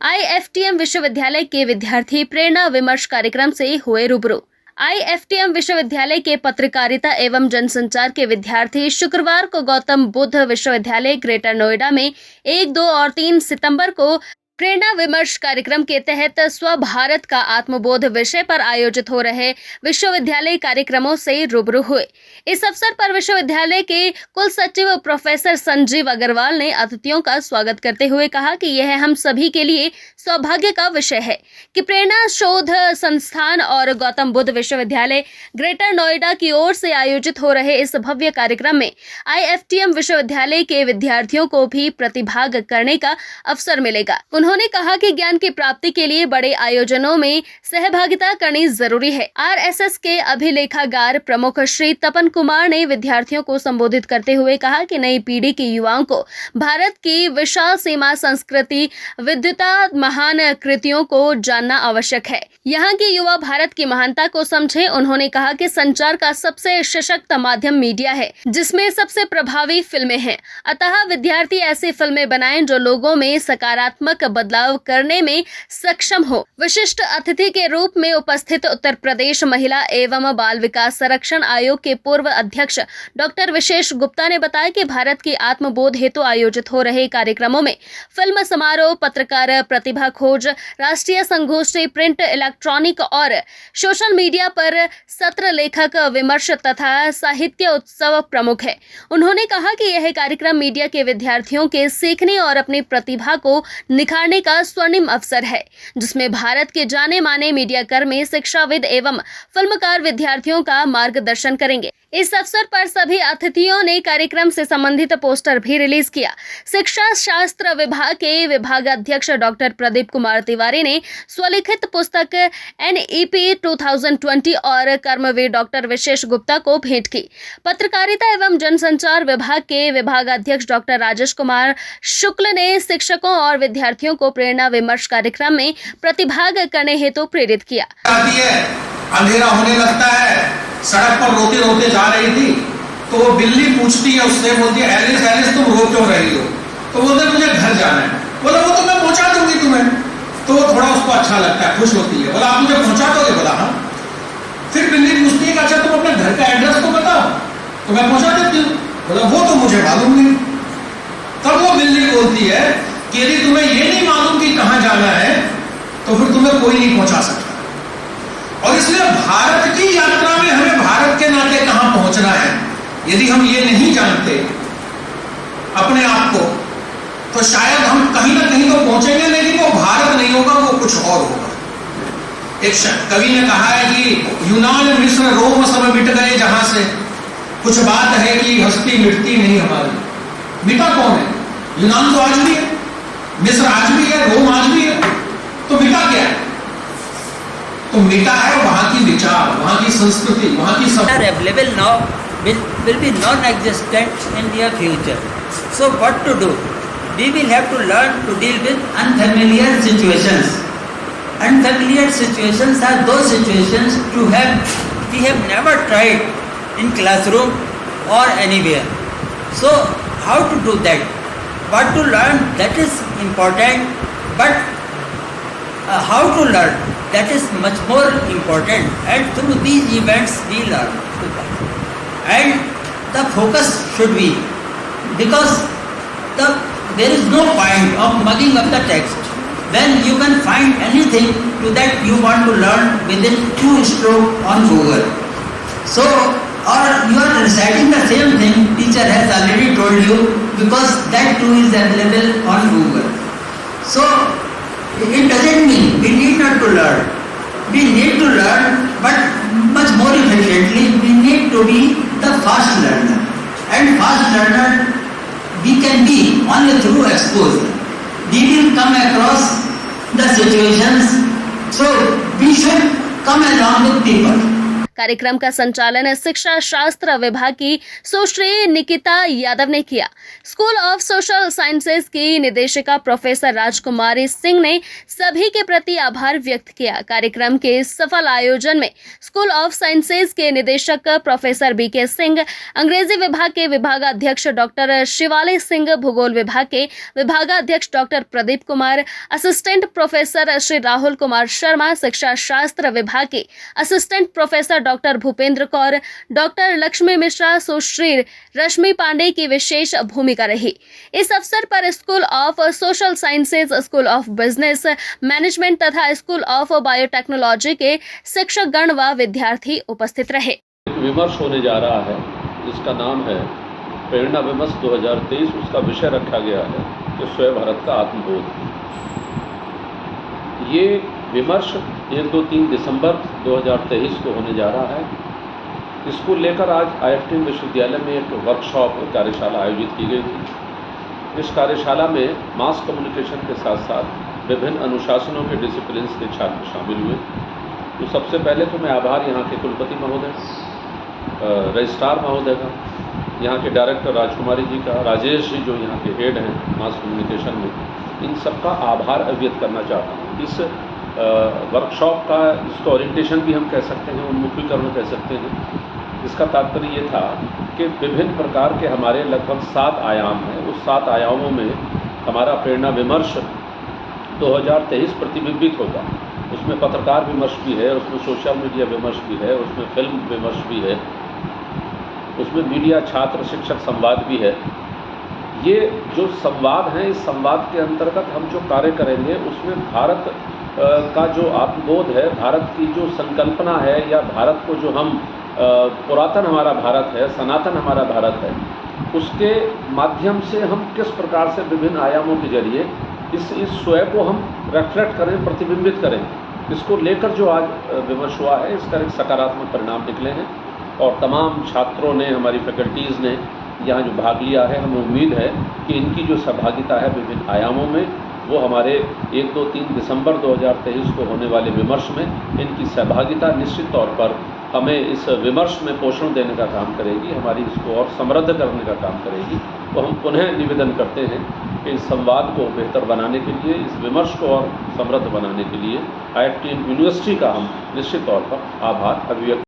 IFTM विश्वविद्यालय के विद्यार्थी प्रेरणा विमर्श कार्यक्रम से हुए रूबरू। IFTM विश्वविद्यालय के पत्रकारिता एवं जनसंचार के विद्यार्थी शुक्रवार को गौतम बुद्ध विश्वविद्यालय ग्रेटर नोएडा में 1, 2 और 3 सितंबर को प्रेरणा विमर्श कार्यक्रम के तहत स्व भारत का आत्मबोध विषय पर आयोजित हो रहे विश्वविद्यालय कार्यक्रमों से रूबरू हुए। इस अवसर पर विश्वविद्यालय के कुल सचिव प्रोफेसर संजीव अग्रवाल ने अतिथियों का स्वागत करते हुए कहा कि यह हम सभी के लिए सौभाग्य का विषय है कि प्रेरणा शोध संस्थान और गौतम बुद्ध विश्वविद्यालय ग्रेटर नोएडा की ओर से आयोजित हो रहे इस भव्य कार्यक्रम में IFTM विश्वविद्यालय के विद्यार्थियों को भी प्रतिभाग करने का अवसर मिलेगा। उन्होंने कहा कि ज्ञान की प्राप्ति के लिए बड़े आयोजनों में सहभागिता करनी जरूरी है। RSS के अभिलेखागार प्रमुख श्री तपन कुमार ने विद्यार्थियों को संबोधित करते हुए कहा कि नई पीढ़ी के युवाओं को भारत की विशाल सीमा, संस्कृति, विविधता, महान कृतियों को जानना आवश्यक है। यहाँ के युवा भारत की महानता को समझे। उन्होंने कहा कि संचार का सबसे सशक्त माध्यम मीडिया है, जिसमें सबसे प्रभावी फिल्में हैं। अतः विद्यार्थी ऐसी फिल्में बनाएं जो लोगों में सकारात्मक बदलाव करने में सक्षम हो। विशिष्ट अतिथि के रूप में उपस्थित उत्तर प्रदेश महिला एवं बाल विकास संरक्षण आयोग के पूर्व अध्यक्ष डॉक्टर विशेष गुप्ता ने बताया कि भारत की आत्मबोध हेतु आयोजित हो रहे कार्यक्रमों में फिल्म समारोह, पत्रकार प्रतिभा खोज, राष्ट्रीय संगोष्ठी, प्रिंट, इलेक्ट्रॉनिक और सोशल मीडिया पर सत्र, लेखक विमर्श तथा साहित्य उत्सव प्रमुख है। उन्होंने कहा कि यह कार्यक्रम मीडिया के विद्यार्थियों के सीखने और अपनी प्रतिभा को निखारने का स्वर्णिम अवसर है, जिसमें भारत के जाने माने मीडियाकर्मी, शिक्षाविद एवं फिल्मकार विद्यार्थियों का मार्गदर्शन करेंगे। इस अवसर पर सभी अतिथियों ने कार्यक्रम से संबंधित पोस्टर भी रिलीज किया। शिक्षा शास्त्र विभाग के विभागाध्यक्ष डॉक्टर प्रदीप कुमार तिवारी ने स्वलिखित पुस्तक NEP 2020 और कर्मवीर डॉक्टर विशेष गुप्ता को भेंट की। पत्रकारिता एवं जनसंचार विभाग के विभागाध्यक्ष डॉक्टर राजेश कुमार शुक्ल ने शिक्षकों और विद्यार्थियों को प्रेरणा विमर्श कार्यक्रम में प्रतिभाग करने हेतु प्रेरित किया। अंधेरा होने लगता है, सड़क पर रोते रोते जा रही थी तो वो बिल्ली पूछती है उससे, बोलती है एलिस एलिस तुम रो क्यों रही हो? तो बोलते मुझे घर जाना है। बोला वो तो मैं पहुंचा दूंगी तुम्हें। तो वो थोड़ा उसको अच्छा लगता है, खुश होती है। बोला आप मुझे पहुंचा दोगे? बोला हाँ। फिर बिल्ली पूछती है अच्छा तुम अपने घर का एड्रेस तो बताओ, तो मैं पहुंचा देती हूँ। बोला वो तो मुझे मालूम नहीं। तब वो बिल्ली बोलती है कि यदि तुम्हें ये नहीं मालूम कि कहाँ जाना है तो फिर तुम्हें कोई नहीं पहुंचा सकता। और इसलिए भारत की यात्रा में हमें भारत के नाते कहां पहुंचना है, यदि हम ये नहीं जानते अपने आप को, तो शायद हम कहीं ना कहीं तो पहुंचेंगे, लेकिन वो भारत नहीं होगा, वो कुछ और होगा। एक कवि ने कहा है कि यूनान, मिस्र, रोम सब मिट गए जहां से, कुछ बात है कि हस्ती मिटती नहीं हमारी। मिटा कौन है? यूनान तो आज भी है, मिस्र आज भी है, रोम आज भी है, तो मिटा क्या है? तो मिटा है वहाँ की विचार, वहाँ की संस्कृति, वहाँ की सब available now will be non-existent in near future. So what to do? We will have to learn to deal with unfamiliar situations. Unfamiliar situations are those situations we have never tried in classroom or anywhere. So how to do that? What to learn, that is important, but how to learn, that is much more important, and through these events we learn. And the focus should be, because there is no point of mugging up the text when you can find anything to that you want to learn within 2 strokes on Google. So, or you are reciting the same thing teacher has already told you, because that too is available on Google. So it doesn't mean we need not to learn. We need to learn, but much more efficiently. We need to be the fast learner. And fast learner we can be only through exposure. We will come across the situations, so we should come along with people. कार्यक्रम का संचालन शिक्षा शास्त्र विभाग की सुश्री निकिता यादव ने किया। School of social sciences की निदेशिका प्रोफेसर राजकुमारी सिंह ने सभी के प्रति आभार व्यक्त किया। कार्यक्रम के सफल आयोजन में स्कूल ऑफ साइंसेज के निदेशक प्रोफेसर बीके सिंह, अंग्रेजी विभाग के विभागाध्यक्ष डॉक्टर शिवाली सिंह, भूगोल विभाग के विभागाध्यक्ष doctor Pradeep Kumar, assistant professor Shri Rahul Kumar Sharma, शिक्षा शास्त्र विभाग के assistant professor doctor Bhupendra Kaur, doctor Lakshmi Mishra, Sushri Rashmi Pandey की विशेष भूमिका रही। इस अवसर पर school of social sciences, school of business management तथा स्कूल ऑफ बायोटेक्नोलॉजी के शिक्षकगण व विद्यार्थी उपस्थित रहे। विमर्श होने जा रहा है जिसका नाम है प्रेरणा विमर्श 2023। उसका विषय रखा गया है कि स्वयं भारत का आत्मबोध। ये विमर्श 1, 2, 3 दिसंबर 2023 को होने जा रहा है। इसको लेकर आज IFTM विश्वविद्यालय में एक वर्कशॉप कार्यशाला आयोजित की गई थी। इस कार्यशाला में मास कम्युनिकेशन के साथ साथ विभिन्न अनुशासनों के डिसिप्लिन्स के छात्र शामिल हुए। तो सबसे पहले तो मैं आभार यहाँ के कुलपति महोदय, रजिस्ट्रार महोदय का, यहाँ के डायरेक्टर राजकुमारी जी का, राजेश जी जो यहाँ के हेड हैं मास कम्युनिकेशन में, इन सबका आभार व्यक्त करना चाहता हूँ। इस वर्कशॉप का, इसको ओरिएंटेशन भी हम कह सकते हैं, उन्मुखीकरण कह सकते हैं। इसका तात्पर्य ये था कि विभिन्न प्रकार के हमारे लगभग 7 आयाम हैं। उस 7 आयामों में हमारा प्रेरणा विमर्श 2023 प्रतिबिंबित होगा। उसमें पत्रकार विमर्श भी है, उसमें सोशल मीडिया विमर्श भी है, उसमें फिल्म विमर्श भी है, उसमें मीडिया छात्र शिक्षक संवाद भी है। ये जो संवाद हैं, इस संवाद के अंतर्गत हम जो कार्य करेंगे उसमें भारत का जो आत्मबोध है, भारत की जो संकल्पना है, या भारत को जो हम पुरातन हमारा भारत है, सनातन हमारा भारत है, उसके माध्यम से हम किस प्रकार से विभिन्न आयामों के जरिए इस स्वयं को हम रिफ्लेक्ट करें, प्रतिबिंबित करें। इसको लेकर जो आज विमर्श हुआ है, इसका एक सकारात्मक परिणाम निकले हैं और तमाम छात्रों ने, हमारी फैकल्टीज़ ने यहाँ जो भाग लिया है, हमें उम्मीद है कि इनकी जो सहभागिता है विभिन्न आयामों में, वो हमारे 1, 2, 3 दिसंबर 2023 को होने वाले विमर्श में इनकी सहभागिता निश्चित तौर पर हमें इस विमर्श में पोषण देने का काम करेगी, हमारी इसको और समृद्ध करने का काम करेगी। तो हम पुनः निवेदन करते हैं कि इस संवाद को बेहतर बनाने के लिए, इस विमर्श को और समृद्ध बनाने के लिए IFTM यूनिवर्सिटी का हम निश्चित तौर पर आभार अभिव्यक्त